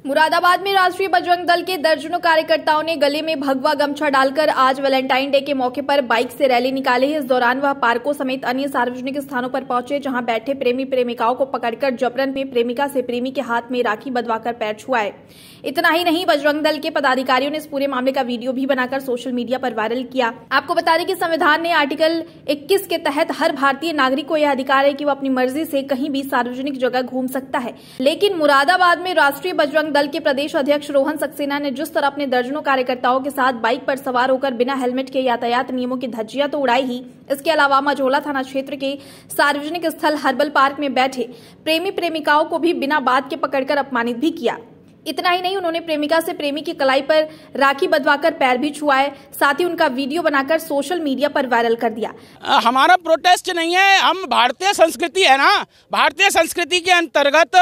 मुरादाबाद में राष्ट्रीय बजरंग दल के दर्जनों कार्यकर्ताओं ने गले में भगवा गमछा डालकर आज वैलेंटाइन डे के मौके पर बाइक से रैली निकाली। इस दौरान वह पार्कों समेत अन्य सार्वजनिक स्थानों पर पहुंचे, जहां बैठे प्रेमी प्रेमिकाओं को पकड़कर जबरन में प्रेमिका से प्रेमी के हाथ में राखी बंधवाकर पैर छुआए। इतना ही नहीं, बजरंग दल के पदाधिकारियों ने इस पूरे मामले का वीडियो भी बनाकर सोशल मीडिया पर वायरल किया। आपको बता दें कि संविधान ने आर्टिकल 21 के तहत हर भारतीय नागरिक को यह अधिकार है कि वो अपनी मर्जी से कहीं भी सार्वजनिक जगह घूम सकता है। लेकिन मुरादाबाद में राष्ट्रीय बजरंग दल के प्रदेश अध्यक्ष रोहन सक्सेना ने जिस तरह अपने दर्जनों कार्यकर्ताओं के साथ बाइक पर सवार होकर बिना हेलमेट के यातायात नियमों की धज्जियां तो उड़ाई ही, इसके अलावा मझौला थाना क्षेत्र के सार्वजनिक स्थल हर्बल पार्क में बैठे प्रेमी प्रेमिकाओं को भी बिना बात के पकड़कर अपमानित भी किया। इतना ही नहीं, उन्होंने प्रेमिका से प्रेमी की कलाई पर राखी बंधवाकर पैर भी छुआए, साथ ही उनका वीडियो बनाकर सोशल मीडिया पर वायरल कर दिया। हमारा प्रोटेस्ट नहीं है, हम भारतीय संस्कृति है ना, भारतीय संस्कृति के अंतर्गत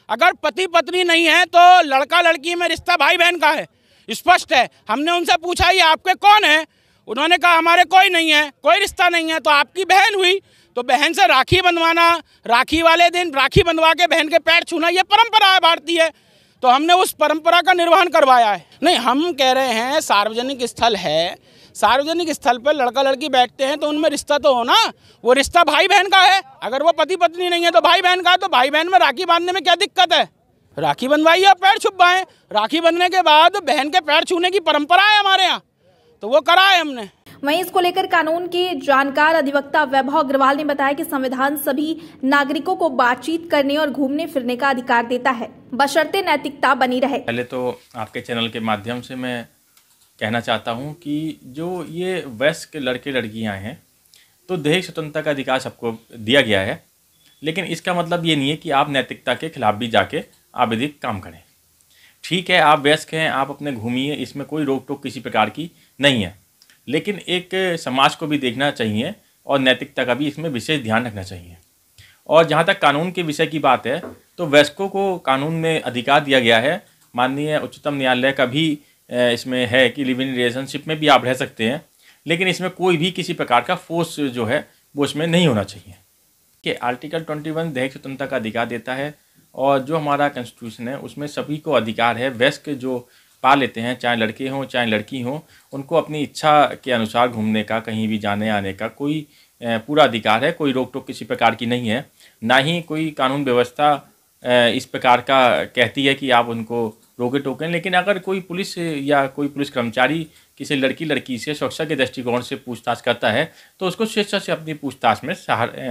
अगर पति पत्नी नहीं है तो लड़का लड़की में रिश्ता भाई बहन का है, स्पष्ट है। हमने उनसे पूछा ये आपके कौन है, उन्होंने कहा हमारे कोई नहीं है, कोई रिश्ता नहीं है। तो आपकी बहन हुई तो बहन से राखी बंधवाना, राखी वाले दिन राखी बंधवा के बहन के पैर छूना, ये परंपरा है भारतीय। तो हमने उस परंपरा का निर्वहन करवाया है। नहीं, हम कह रहे हैं सार्वजनिक स्थल है, सार्वजनिक स्थल पर लड़का लड़की बैठते हैं तो उनमें रिश्ता तो हो ना, वो रिश्ता भाई बहन का है। अगर वो पति पत्नी नहीं है तो भाई बहन का है, तो भाई बहन में राखी बांधने में क्या दिक्कत है? राखी बंधवाइए और पैर छुपाएं। राखी बंधने के बाद बहन के पैर छूने की परंपरा है हमारे यहाँ, तो वो करा है हमने। वहीं इसको लेकर कानून के जानकार अधिवक्ता वैभव अग्रवाल ने बताया कि संविधान सभी नागरिकों को बातचीत करने और घूमने फिरने का अधिकार देता है, बशर्ते नैतिकता बनी रहे। पहले तो आपके चैनल के माध्यम से मैं कहना चाहता हूं कि जो ये वयस्क लड़के लड़कियां हैं तो दहेज स्वतंत्रता का अधिकार सबको दिया गया है, लेकिन इसका मतलब ये नहीं है कि आप नैतिकता के खिलाफ भी जाके अवैधिक काम करें। ठीक है, आप वयस्क हैं, आप अपने घूमिए, इसमें कोई रोक टोक किसी प्रकार की नहीं है, लेकिन एक समाज को भी देखना चाहिए और नैतिकता का भी इसमें विशेष ध्यान रखना चाहिए। और जहाँ तक कानून के विषय की बात है तो वयस्कों को कानून में अधिकार दिया गया है। माननीय उच्चतम न्यायालय का भी इसमें है कि लिव इन रिलेशनशिप में भी आप रह सकते हैं, लेकिन इसमें कोई भी किसी प्रकार का फोर्स जो है वो इसमें नहीं होना चाहिए। कि आर्टिकल 21 दहेज स्वतंत्रता का अधिकार देता है और जो हमारा कॉन्स्टिट्यूशन है उसमें सभी को अधिकार है, वयस्क जो पा लेते हैं, चाहे लड़के हों चाहे लड़की हों, उनको अपनी इच्छा के अनुसार घूमने का, कहीं भी जाने आने का कोई पूरा अधिकार है। कोई रोक टोक किसी प्रकार की नहीं है, ना ही कोई कानून व्यवस्था इस प्रकार का कहती है कि आप उनको रोके टोकें। लेकिन अगर कोई पुलिस या कोई पुलिस कर्मचारी किसी लड़की से सुरक्षा के दृष्टिकोण से पूछताछ करता है तो उसको स्वेच्छा से अपनी पूछताछ में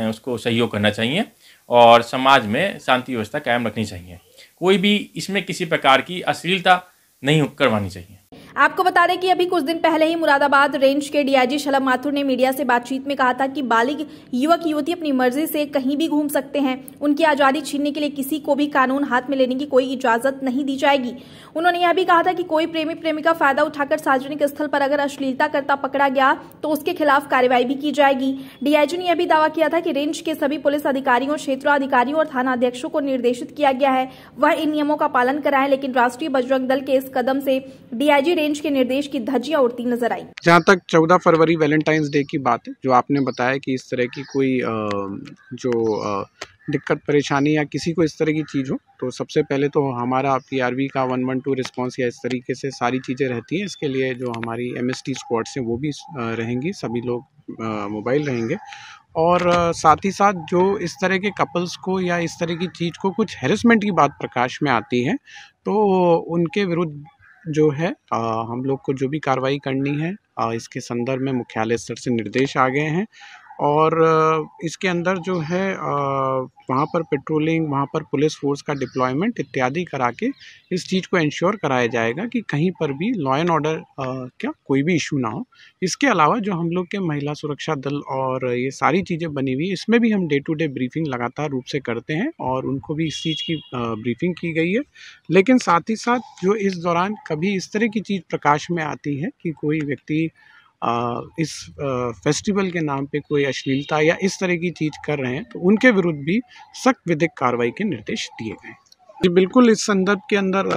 उसको सहयोग करना चाहिए और समाज में शांति व्यवस्था कायम रखनी चाहिए। कोई भी इसमें किसी प्रकार की अश्लीलता नहीं करवानी चाहिए। आपको बता दें कि अभी कुछ दिन पहले ही मुरादाबाद रेंज के डीआईजी शलभ माथुर ने मीडिया से बातचीत में कहा था कि बालिग युवक युवती अपनी मर्जी से कहीं भी घूम सकते हैं, उनकी आजादी छीनने के लिए किसी को भी कानून हाथ में लेने की कोई इजाजत नहीं दी जाएगी। उन्होंने यह भी कहा था कि कोई प्रेमी प्रेमिका फायदा उठाकर सार्वजनिक स्थल पर अगर अश्लीलता करता पकड़ा गया तो उसके खिलाफ कार्रवाई भी की जाएगी। डीआईजी ने यह भी दावा किया था कि रेंज के सभी पुलिस अधिकारियों, क्षेत्राधिकारियों और थाना अध्यक्षों को निर्देशित किया गया है वह इन नियमों का पालन कराएं, लेकिन राष्ट्रीय बजरंग दल के इस कदम से डीआईजी रेंज के निर्देश की धज्जियां उड़ती नजर आई। जहां तक 14 फरवरी वैलेंटाइंस डे की बात है, जो आपने बताया कि इस तरह की कोई दिक्कत परेशानी या किसी को इस तरह की चीज़ हो, तो सबसे पहले तो हमारा पीआरवी का 112 रिस्पांस या इस तरीके से सारी चीज़ें रहती हैं। इसके लिए जो हमारी एमएसटी स्क्वाड्स हैं वो भी रहेंगी, सभी लोग मोबाइल रहेंगे। और साथ ही साथ जो इस तरह के कपल्स को या इस तरह की चीज़ को कुछ हैरेसमेंट की बात प्रकाश में आती है तो उनके विरुद्ध जो है हम लोग को जो भी कार्रवाई करनी है इसके संदर्भ में मुख्यालय स्तर से निर्देश आ गए हैं। और इसके अंदर जो है वहाँ पर पेट्रोलिंग, वहाँ पर पुलिस फोर्स का डिप्लॉयमेंट इत्यादि करा के इस चीज़ को इंश्योर कराया जाएगा कि कहीं पर भी लॉ एंड ऑर्डर कोई भी इशू ना हो। इसके अलावा जो हम लोग के महिला सुरक्षा दल और ये सारी चीज़ें बनी हुई, इसमें भी हम डे टू डे ब्रीफिंग लगातार रूप से करते हैं और उनको भी इस चीज़ की ब्रीफिंग की गई है। लेकिन साथ ही साथ जो इस दौरान कभी इस तरह की चीज़ प्रकाश में आती है कि कोई व्यक्ति इस फेस्टिवल के नाम पे कोई अश्लीलता या इस तरह की चीज़ कर रहे हैं तो उनके विरुद्ध भी सख्त विधिक कार्रवाई के निर्देश दिए गए। जी बिल्कुल, इस संदर्भ के अंदर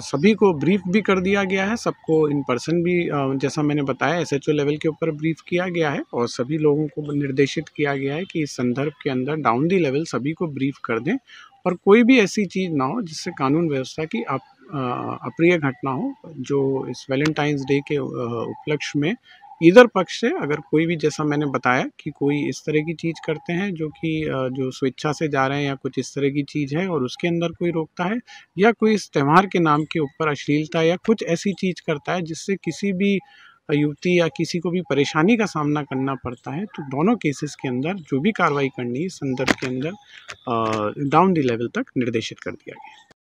सभी को ब्रीफ भी कर दिया गया है, सबको इन पर्सन भी जैसा मैंने बताया एसएचओ लेवल के ऊपर ब्रीफ किया गया है और सभी लोगों को निर्देशित किया गया है कि इस संदर्भ के अंदर डाउन दी लेवल सभी को ब्रीफ कर दें और कोई भी ऐसी चीज़ ना हो जिससे कानून व्यवस्था की अप्रिय घटना हो, जो इस वैलेंटाइंस डे के उपलक्ष्य में ईदर पक्ष से अगर कोई भी, जैसा मैंने बताया कि कोई इस तरह की चीज़ करते हैं जो कि जो स्वेच्छा से जा रहे हैं या कुछ इस तरह की चीज़ है और उसके अंदर कोई रोकता है, या कोई इस त्यौहार के नाम के ऊपर अश्लीलता या कुछ ऐसी चीज़ करता है जिससे किसी भी युवती या किसी को भी परेशानी का सामना करना पड़ता है, तो दोनों केसेस के अंदर जो भी कार्रवाई करनी है इस संदर्भ के अंदर डाउन द लेवल तक निर्देशित कर दिया गया है।